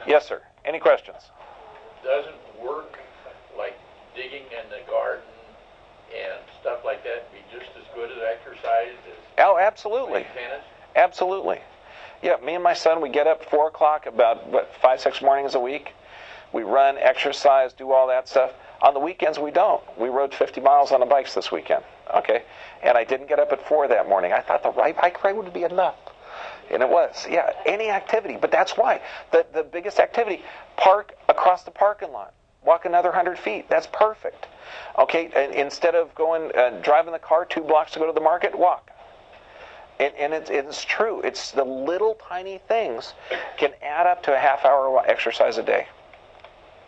Yes, sir. Any questions? Doesn't work like digging in the garden and stuff like that be just as good as exercise as Absolutely. playing tennis? Absolutely. Yeah, me and my son, we get up 4 o'clock about, 5-6 mornings a week. We run, exercise, do all that stuff. On the weekends, we don't. We rode 50 miles on the bikes this weekend, okay? And I didn't get up at 4 that morning. I thought the bike ride would be enough. And it was, yeah, any activity. But that's why. The biggest activity, park across the parking lot. Walk another 100 feet. That's perfect. Okay, and instead of driving the car 2 blocks to go to the market, walk. And it's true. It's the little tiny things can add up to a half-hour exercise a day.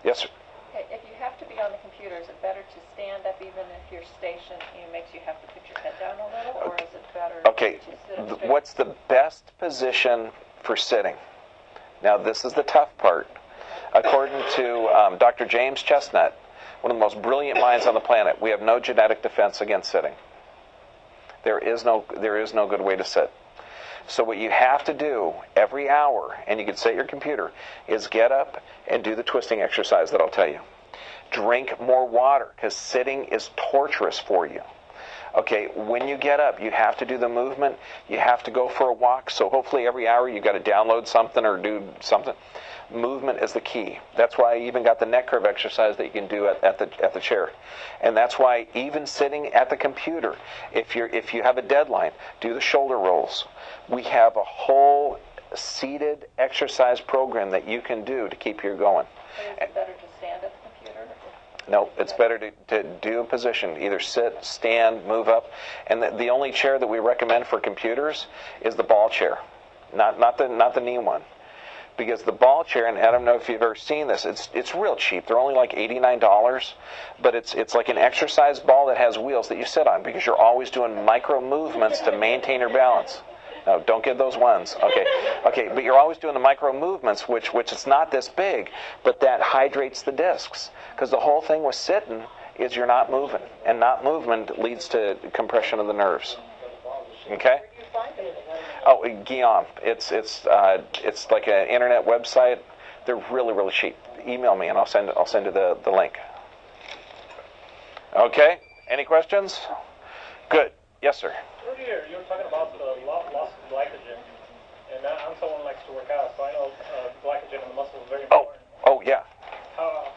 Yes, sir. Okay, if you have to be on the computer, is it better to stand up even if you're stationed and it makes you have to put your head down a little, or is it better to sit up straight? What's the best position for sitting? Now, this is the tough part. According to Dr. James Chestnut, one of the most brilliant minds on the planet, we have no genetic defense against sitting. There is no good way to sit. So what you have to do every hour, and you can set your computer, is get up and do the twisting exercise that I'll tell you. Drink more water, because sitting is torturous for you. Okay, when you get up, you have to do the movement. You have to go for a walk. So hopefully every hour you got to download something or do something. Movement is the key. That's why I even got the neck curve exercise that you can do at the chair. And that's why even sitting at the computer, if you have a deadline, do the shoulder rolls. We have a whole seated exercise program that you can do to keep you going. But is it better to stand at the computer? No, it's better to do a position. Either sit, stand, move up. And the only chair that we recommend for computers is the ball chair, not the knee one. Because the ball chair, and I don't know if you've ever seen this, it's real cheap. They're only like $89, but it's like an exercise ball that has wheels that you sit on, because you're always doing micro movements to maintain your balance. No, don't get those ones. Okay, but you're always doing the micro movements, which it's not this big, but that hydrates the discs. Because the whole thing with sitting is you're not moving, and not movement leads to compression of the nerves. Okay. Oh, Guillaume. It's like an internet website. They're really, really cheap. Email me and I'll send you the link. Okay. Any questions? Good. Yes, sir. Earlier you were talking about the loss of glycogen, and I'm someone who likes to work out, so I know glycogen in the muscle is very important. Oh yeah. How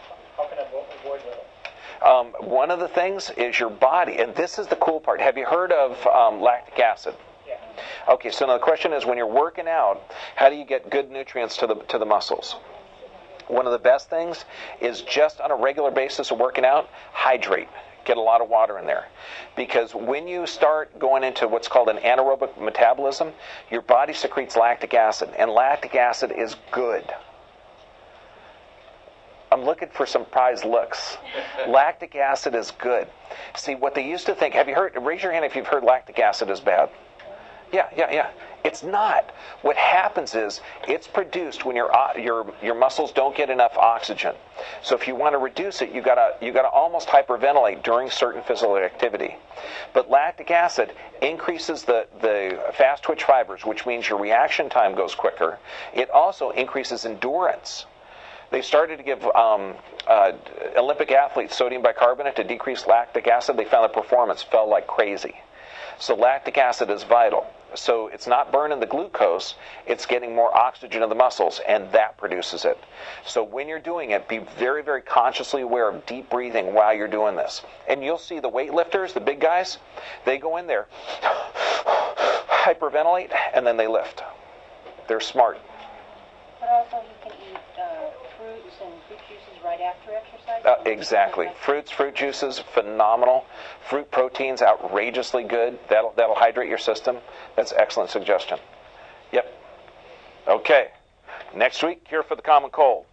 can I avoid that? One of the things is your body, and this is the cool part. Have you heard of lactic acid? Yeah. Okay, so now the question is, when you're working out, how do you get good nutrients to the muscles? One of the best things is just on a regular basis of working out, hydrate. Get a lot of water in there. Because when you start going into what's called an anaerobic metabolism, your body secretes lactic acid, and lactic acid is good. I'm looking for some surprised looks. Lactic acid is good. See, what they used to think, raise your hand if you've heard lactic acid is bad. Yeah. It's not. What happens is it's produced when your muscles don't get enough oxygen. So if you want to reduce it, you gotta almost hyperventilate during certain physical activity. But lactic acid increases the fast twitch fibers, which means your reaction time goes quicker. It also increases endurance. They started to give Olympic athletes sodium bicarbonate to decrease lactic acid. They found the performance fell like crazy. So lactic acid is vital. So it's not burning the glucose, it's getting more oxygen to the muscles, and that produces it. So when you're doing it, be very, very consciously aware of deep breathing while you're doing this. And you'll see the weightlifters, the big guys, they go in there, hyperventilate, and then they lift. They're smart. But also you can eat fruits and fruit juices right after exercise? Exactly. Fruit juices, phenomenal. Fruit proteins, outrageously good. That'll hydrate your system. That's an excellent suggestion. Yep. Okay. Next week, cure for the common cold.